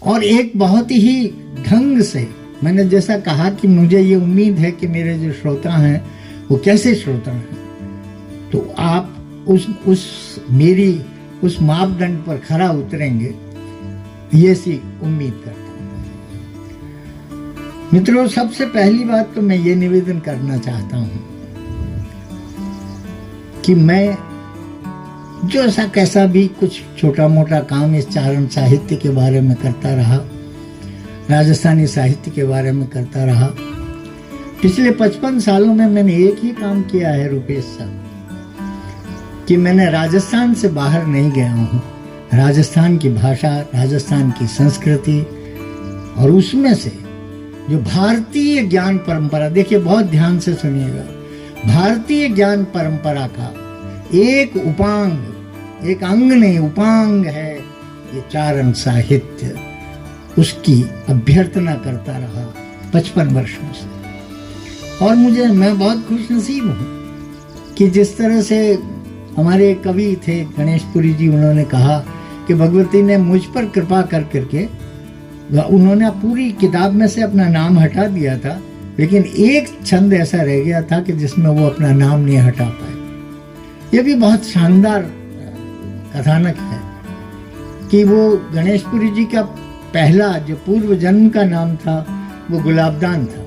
और एक बहुत ही ढंग से, मैंने जैसा कहा कि मुझे ये उम्मीद है कि मेरे जो श्रोता हैं वो कैसे श्रोता हैं, तो आप मेरी उस मापदंड पर खरा उतरेंगे, ये सी उम्मीद करता हूं। मित्रों, सबसे पहली बात तो मैं ये निवेदन करना चाहता हूं कि मैं जो ऐसा कैसा भी कुछ छोटा मोटा काम इस चारण साहित्य के बारे में करता रहा, राजस्थानी साहित्य के बारे में करता रहा, पिछले 55 सालों में मैंने एक ही काम किया है रुपेश साहब, कि मैंने राजस्थान से बाहर नहीं गया हूं। राजस्थान की भाषा, राजस्थान की संस्कृति और उसमें से जो भारतीय ज्ञान परंपरा, देखिए बहुत ध्यान से सुनिएगा, भारतीय ज्ञान परंपरा का एक उपांग, एक अंग नहीं उपांग है ये चारण साहित्य, उसकी अभ्यर्थना करता रहा 55 वर्षों से। और मैं बहुत खुशनसीब हूं कि जिस तरह से हमारे कवि थे गणेशपुरी जी, उन्होंने कहा कि भगवती ने मुझ पर कृपा कर करके, उन्होंने पूरी किताब में से अपना नाम हटा दिया था, लेकिन एक छंद ऐसा रह गया था कि जिसमें वो अपना नाम नहीं हटा पाए। ये भी बहुत शानदार कथानक है कि वो गणेशपुरी जी का पहला जो पूर्व जन्म का नाम था वो गुलाबदान था,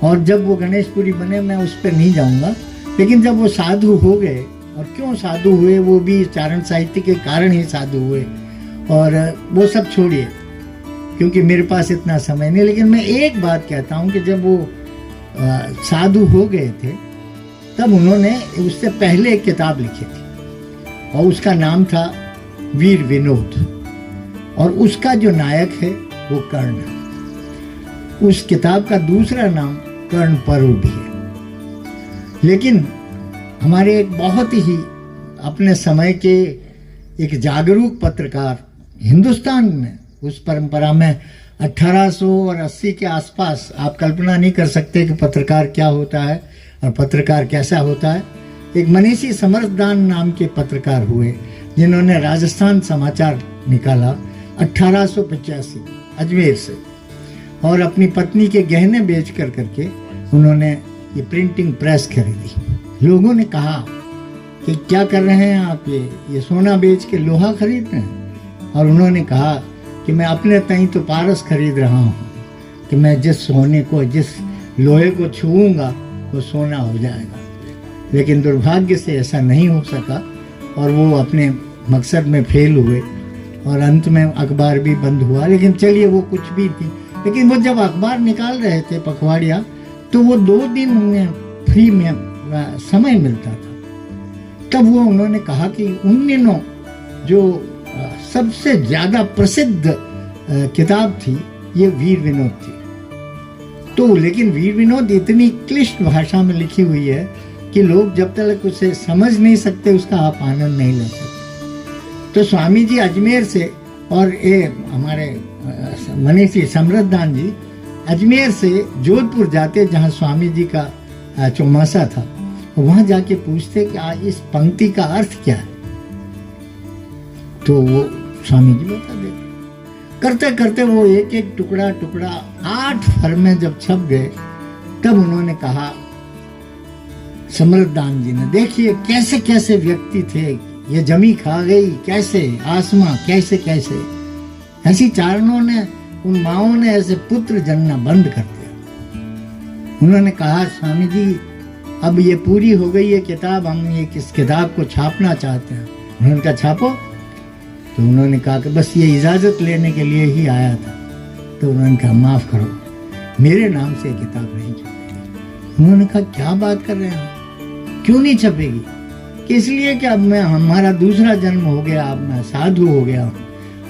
और जब वो गणेशपुरी बने, मैं उस पर नहीं जाऊंगा, लेकिन जब वो साधु हो गए, और क्यों साधु हुए, वो भी चारण साहित्य के कारण ही साधु हुए, और वो सब छोड़िए क्योंकि मेरे पास इतना समय नहीं, लेकिन मैं एक बात कहता हूँ कि जब वो साधु हो गए थे, तब उन्होंने उससे पहले एक किताब लिखी थी और उसका नाम था वीर विनोद, और उसका जो नायक है वो कर्ण है। उस किताब का दूसरा नाम कर्ण पर्व भी है। लेकिन हमारे एक बहुत ही अपने समय के एक जागरूक पत्रकार, हिंदुस्तान में उस परंपरा में 1800 और 80 के आसपास, आप कल्पना नहीं कर सकते कि पत्रकार क्या होता है और पत्रकार कैसा होता है। एक मनीषी समरदान नाम के पत्रकार हुए जिन्होंने राजस्थान समाचार निकाला 1885 अजमेर से, और अपनी पत्नी के गहने बेच कर करके उन्होंने ये प्रिंटिंग प्रेस खरीदी। लोगों ने कहा कि क्या कर रहे हैं आप, ये सोना बेच के लोहा खरीद रहे हैं, और उन्होंने कहा कि मैं अपने तई तो पारस खरीद रहा हूँ कि मैं जिस सोने को, जिस लोहे को छूऊंगा वो सोना हो जाएगा। लेकिन दुर्भाग्य से ऐसा नहीं हो सका और वो अपने मकसद में फेल हुए और अंत में अखबार भी बंद हुआ। लेकिन चलिए वो कुछ भी थी, लेकिन वो जब अखबार निकाल रहे थे पखवाड़िया, तो वो 2 दिन उन्हें फ्री में समय मिलता था। तब वो उन्होंने कहा कि उन दिनों जो सबसे ज्यादा प्रसिद्ध किताब थी ये वीर विनोद थी। तो लेकिन वीर विनोद इतनी क्लिष्ट भाषा में लिखी हुई है कि लोग जब तक उसे समझ नहीं सकते उसका आप आनंद नहीं ले सकते। तो स्वामी जी अजमेर से, और ये हमारे मनीषी समरदान जी अजमेर से जोधपुर जाते, जहाँ स्वामी जी का चौमासा था, वहां जाके पूछते कि इस पंक्ति का अर्थ क्या है। तो वो स्वामी जी बता देते। करते करते वो एक एक टुकड़ा 8 फर में जब छप गए, तब उन्होंने कहा, समरदान जी ने, देखिए कैसे कैसे व्यक्ति थे, ये जमी खा गई कैसे, आसमां कैसे कैसे, ऐसी चारणों ने, उन माओं ने ऐसे पुत्र जन्ना बंद कर दिया। उन्होंने कहा, स्वामी जी अब ये पूरी हो गई है किताब, हम ये किस किताब को छापना चाहते हैं। उन्होंने कहा छापो। तो उन्होंने कहा कि बस ये इजाजत लेने के लिए ही आया था। तो उन्होंने कहा माफ करो, मेरे नाम से किताब नहीं छपेगी। उन्होंने कहा क्या बात कर रहे हैं, क्यों नहीं छपेगी? कि इसलिए कि अब मैं, हमारा दूसरा जन्म हो गया, अब मैं साधु हो गया हूँ,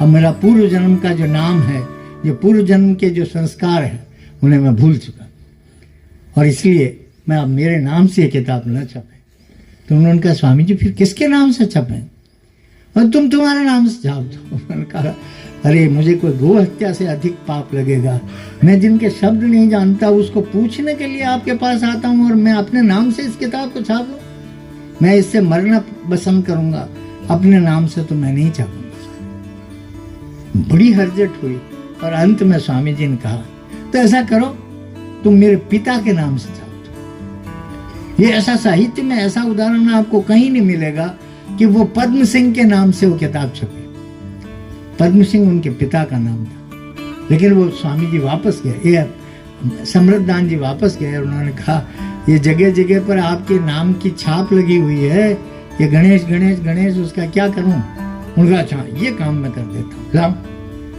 अब मेरा पूर्व जन्म का जो नाम है, जो पूर्व जन्म के जो संस्कार है, उन्हें मैं भूल चुका, और इसलिए मैं अब मेरे नाम से किताब न छपे। तो उन्होंने कहा स्वामी जी फिर किसके नाम से छपे? और तुम तुम्हारे नाम से छाप दो। उन्होंने कहा अरे मुझे कोई गो हत्या से अधिक पाप लगेगा, मैं जिनके शब्द नहीं जानता उसको पूछने के लिए आपके पास आता हूँ और मैं अपने नाम से इस किताब को छाप लूं? मैं इससे मरना पसंद करूंगा, अपने नाम से तो मैं नहीं छापूंगा। बड़ी हर्जट हुई और अंत में स्वामी जी ने कहा, तो ऐसा करो, तुम मेरे पिता के नाम से छाप दो। ये ऐसा साहित्य में ऐसा उदाहरण आपको कहीं नहीं मिलेगा कि वो पद्म सिंह के नाम से वो किताब छपी। पद्म सिंह उनके पिता का नाम था, लेकिन वो स्वामी जी वापस गए, समृद्धदान जी वापस गए, उन्होंने कहा ये जगह जगह पर आपके नाम की छाप लगी हुई है, ये गणेश गणेश गणेश, उसका क्या करूं? उनका अच्छा ये काम मैं कर देता हूँ, लाओ।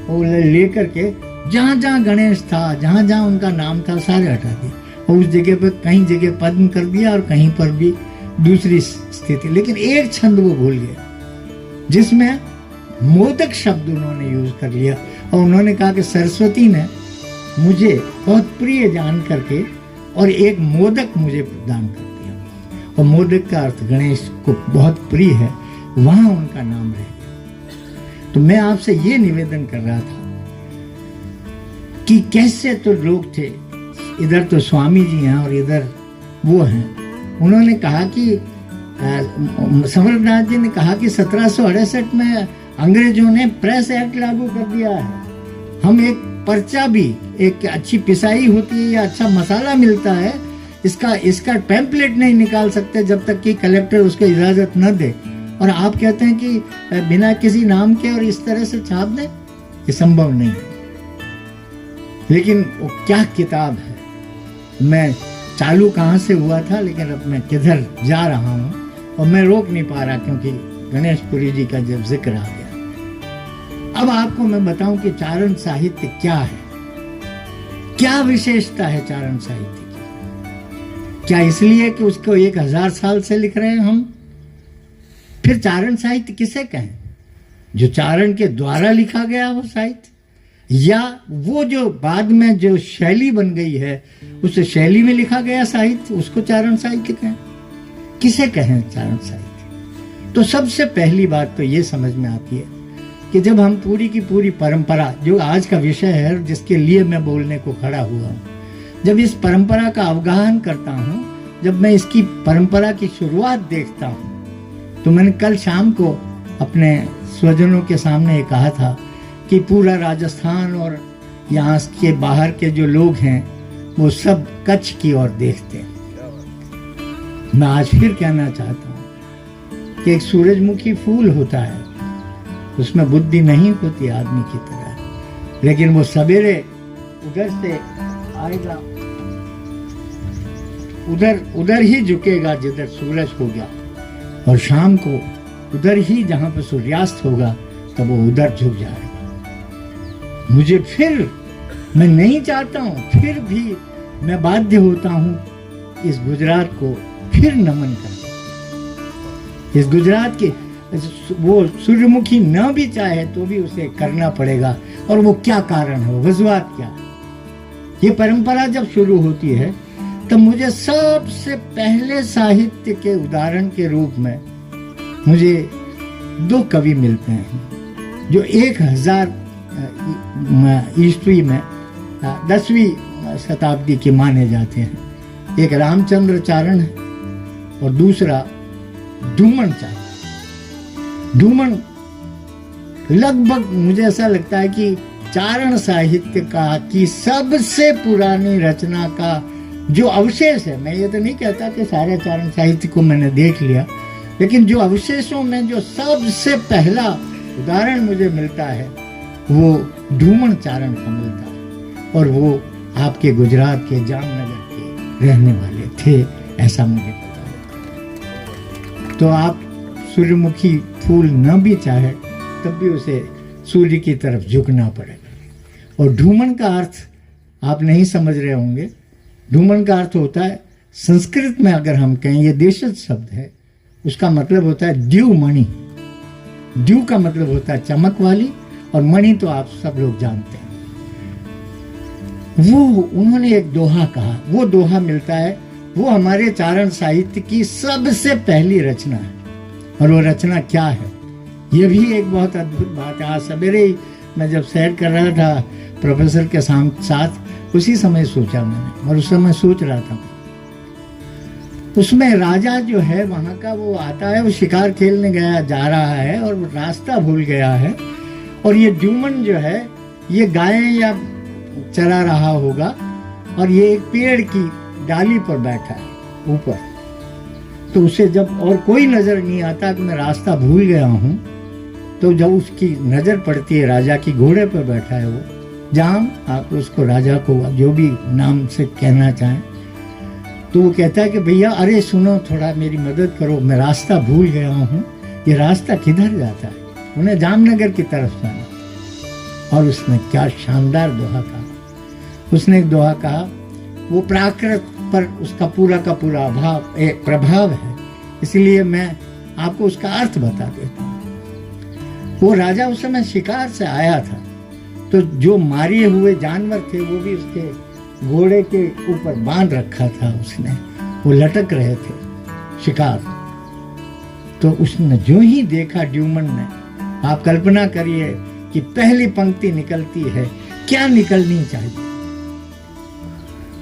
वो लेकर के जहां जहां गणेश था, जहां जहां उनका नाम था, सारे हटा दिए और उस जगह पर कहीं जगह पद्म कर दिया और कहीं पर भी दूसरी स्थिति। लेकिन एक छंद वो भूल गए जिसमें मोदक शब्द उन्होंने यूज कर लिया और उन्होंने कहा कि सरस्वती ने मुझे बहुत प्रिय जान करके और एक मोदक मुझे प्रदान कर दिया, और मोदक का अर्थ गणेश को बहुत प्रिय है, वहां उनका नाम रह गया। तो मैं आपसे ये निवेदन कर रहा था कि कैसे तो लोग थे, इधर तो स्वामी जी हैं और इधर वो हैं। उन्होंने कहा कि समरनाथ जी ने कहा कि 1768 में अंग्रेजों ने प्रेस एक्ट लागू कर दिया है। हम एक पर्चा भी, एक अच्छी पिसाई होती है या अच्छा मसाला मिलता है, इसका टेम्पलेट नहीं निकाल सकते जब तक कि कलेक्टर उसको इजाजत न दे, और आप कहते हैं कि बिना किसी नाम के और इस तरह से छाप दें, ये संभव नहीं है। लेकिन वो क्या किताब है, मैं चालू कहाँ से हुआ था, लेकिन अब मैं किधर जा रहा हूँ और मैं रोक नहीं पा रहा क्योंकि गणेशपुरी जी का जब जिक्र आ गया। अब आपको मैं बताऊं कि चारण साहित्य क्या है, क्या विशेषता है चारण साहित्य की। क्या इसलिए कि उसको 1000 साल से लिख रहे हैं हम? फिर चारण साहित्य किसे कहें? जो चारण के द्वारा लिखा गया वो साहित्य, या वो जो बाद में जो शैली बन गई है उस शैली में लिखा गया साहित्य, उसको चारण साहित्य कहें? किसे कहें चारण साहित्य? तो सबसे पहली बात तो ये समझ में आती है कि जब हम पूरी की पूरी परंपरा, जो आज का विषय है जिसके लिए मैं बोलने को खड़ा हुआ हूँ, जब इस परंपरा का अवगाहन करता हूँ, जब मैं इसकी परंपरा की शुरुआत देखता हूँ, तो मैंने कल शाम को अपने स्वजनों के सामने ये कहा था कि पूरा राजस्थान और यहाँ के बाहर के जो लोग हैं वो सब कच्छ की ओर देखते हैं। मैं आज फिर कहना चाहता हूँ कि एक सूरजमुखी फूल होता है, उसमें बुद्धि नहीं होती आदमी की तरह, लेकिन वो सवेरे उधर से आएगा, उधर ही झुकेगा जिधर सूरज होगा, और शाम को उधर ही जहां पर सूर्यास्त होगा तब वो उधर झुक जाएगा। मुझे फिर, मैं नहीं चाहता हूं, फिर भी मैं बाध्य होता हूं इस गुजरात को फिर नमन करना। इस गुजरात के वो सूर्यमुखी न भी चाहे तो भी उसे करना पड़ेगा, और वो क्या कारण है, वजूहात क्या है? ये परंपरा जब शुरू होती है तब मुझे सबसे पहले साहित्य के उदाहरण के रूप में मुझे 2 कवि मिलते हैं जो 1000 ईस्वी में 10वीं शताब्दी के माने जाते हैं। एक रामचंद्र चारण है और दूसरा धूमन चारण। धूमन लगभग मुझे ऐसा लगता है कि चारण साहित्य का की सबसे पुरानी रचना का जो अवशेष है, मैं ये तो नहीं कहता कि सारे चारण साहित्य को मैंने देख लिया, लेकिन जो अवशेषों में जो सबसे पहला उदाहरण मुझे मिलता है वो धूमन चारण का मिलता है, और वो आपके गुजरात के जामनगर के रहने वाले थे, ऐसा मुझे पता होता। तो आप सूर्यमुखी फूल न भी चाहे तब भी उसे सूर्य की तरफ झुकना पड़ेगा। और धूमन का अर्थ आप नहीं समझ रहे होंगे। धूमन का अर्थ होता है, संस्कृत में अगर हम कहें, ये देशज शब्द है, उसका मतलब होता है द्यू मणि। द्यू का मतलब होता है चमक वाली, और मणि तो आप सब लोग जानते हैं। वो उन्होंने एक दोहा कहा, वो दोहा मिलता है, वो हमारे चारण साहित्य की सबसे पहली रचना है। और वो रचना क्या है, ये भी एक बहुत अद्भुत बात है। आज सवेरे ही मैं जब सैर कर रहा था प्रोफेसर के साथ, उसी समय सोचा मैंने, और उस समय सोच रहा था, उसमें राजा जो है वहां का, वो आता है, वो शिकार खेलने जा रहा है और वो रास्ता भूल गया है, और ये ड्यूमन जो है ये गायें या चरा रहा होगा और ये एक पेड़ की डाली पर बैठा है ऊपर। तो उसे जब और कोई नजर नहीं आता कि मैं रास्ता भूल गया हूं, तो जब उसकी नजर पड़ती है राजा की, घोड़े पर बैठा है वो, जाम, आप उसको राजा को जो भी नाम से कहना चाहें, तो वो कहता है कि भैया अरे सुनो, थोड़ा मेरी मदद करो, मैं रास्ता भूल गया हूँ, ये रास्ता किधर जाता है? उन्हें जामनगर की तरफ जाना। और उसने क्या शानदार दोहा कहा। उसने एक दोहा कहा, वो प्राकृत पर उसका पूरा का पूरा प्रभाव है, इसलिए मैं आपको उसका अर्थ बता देता हूँ। वो राजा उस समय शिकार से आया था, तो जो मारे हुए जानवर थे वो भी उसके घोड़े के ऊपर बांध रखा था उसने, वो लटक रहे थे शिकार। तो उसने जो ही देखा ड्यूमन ने, आप कल्पना करिए कि पहली पंक्ति निकलती है, क्या निकलनी चाहिए।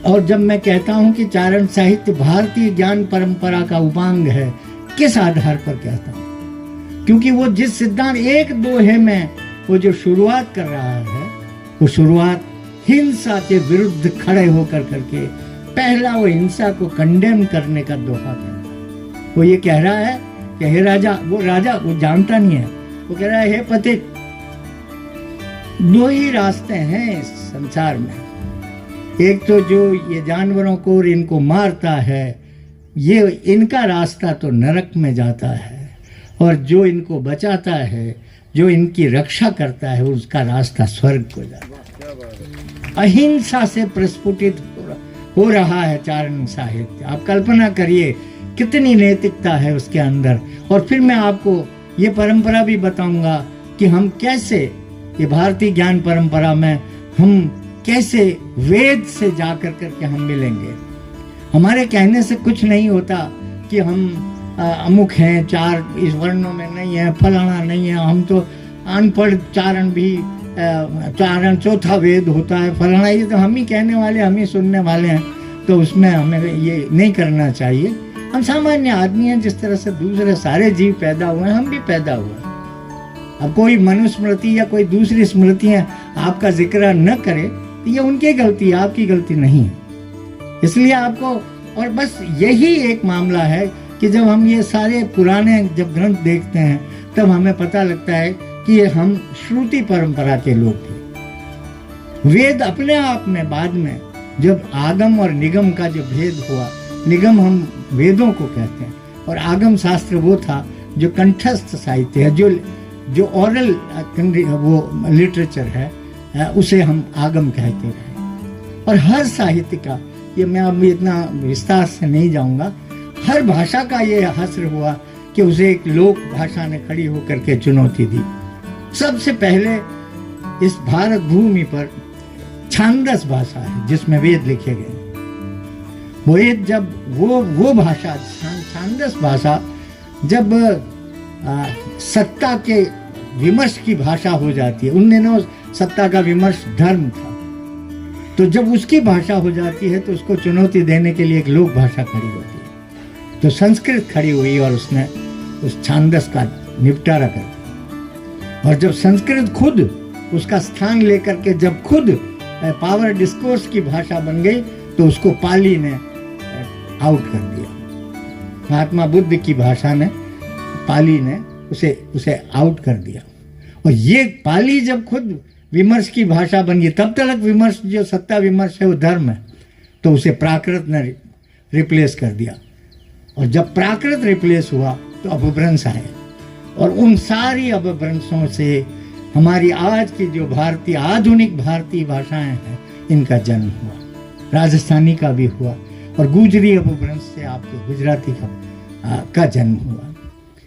और जब मैं कहता हूं कि चारण साहित्य भारतीय ज्ञान परंपरा का उपांग है, किस आधार पर कहता हूं? क्योंकि वो जिस सिद्धांत एक दोहे में वो जो शुरुआत कर रहा है, वो शुरुआत हिंसा के विरुद्ध खड़े होकर करके पहला वो हिंसा को कंडेम करने का दोहा है। वो ये कह रहा है कि हे राजा, वो राजा वो जानता नहीं है, वो कह रहा है हे पथिक, दो ही रास्ते हैं इस संसार में, एक तो जो ये जानवरों को और इनको मारता है, ये इनका रास्ता तो नरक में जाता है, और जो इनको बचाता है, जो इनकी रक्षा करता है, उसका रास्ता स्वर्ग को जाता है। अहिंसा से प्रस्फुटित हो रहा है चारण साहित्य। आप कल्पना करिए कितनी नैतिकता है उसके अंदर। और फिर मैं आपको ये परंपरा भी बताऊंगा कि हम कैसे, ये भारतीय ज्ञान परंपरा में हम कैसे वेद से जाकर करके हम मिलेंगे। हमारे कहने से कुछ नहीं होता कि हम अमुक हैं, चार इस वर्णों में नहीं है, फलाना नहीं है, हम तो अनपढ़ चारण भी, चारण चौथा वेद होता है, फलाना, ये तो हम ही कहने वाले, हम ही सुनने वाले हैं, तो उसमें हमें ये नहीं करना चाहिए। हम सामान्य आदमी हैं, जिस तरह से दूसरे सारे जीव पैदा हुए हैं, हम भी पैदा हुए हैं। अब कोई मनुस्मृति या कोई दूसरी स्मृतियां आपका जिक्र न करे, तो ये उनकी गलती है, आपकी गलती नहीं है। इसलिए आपको, और बस यही एक मामला है कि जब हम ये सारे पुराने जब ग्रंथ देखते हैं, तब हमें पता लगता है कि ये हम श्रुति परंपरा के लोग थे। वेद अपने आप में बाद में जब आगम और निगम का जो भेद हुआ, निगम हम वेदों को कहते हैं, और आगम शास्त्र वो था जो कंठस्थ साहित्य है, जो ओरल वो लिटरेचर है, उसे हम आगम कहते रहे। और हर साहित्य का, ये मैं अब इतना विस्तार से नहीं जाऊंगा, हर भाषा का ये हस्र हुआ कि उसे एक लोक भाषा ने खड़ी होकर के चुनौती दी। सबसे पहले इस भारत भूमि पर छांदस भाषा है जिसमें वेद लिखे गए। वेद जब वो भाषा, छांदस भाषा, जब सत्ता के विमर्श की भाषा हो जाती है, उन दिनों सत्ता का विमर्श धर्म था, तो जब उसकी भाषा हो जाती है तो उसको चुनौती देने के लिए एक लोक भाषा खड़ी होती है। तो संस्कृत खड़ी हुई और उसने उस छांदस का निपटारा कर दिया। और जब संस्कृत खुद उसका स्थान लेकर के जब खुद पावर डिस्कोर्स की भाषा बन गई, तो उसको पाली ने आउट कर दिया। महात्मा बुद्ध की भाषा ने, पाली ने उसे आउट कर दिया। और ये पाली जब खुद विमर्श की भाषा बन गई, तब तक विमर्श जो सत्ता विमर्श है वो धर्म है, तो उसे प्राकृत ने रिप्लेस कर दिया। और जब प्राकृत रिप्लेस हुआ तो अपभ्रंश आए, और उन सारी अपभ्रंशों से हमारी आज की जो भारतीय, आधुनिक भारतीय भाषाएं हैं, इनका जन्म हुआ। राजस्थानी का भी हुआ, और गुजरी अपभ्रंश से आपके गुजराती का जन्म हुआ।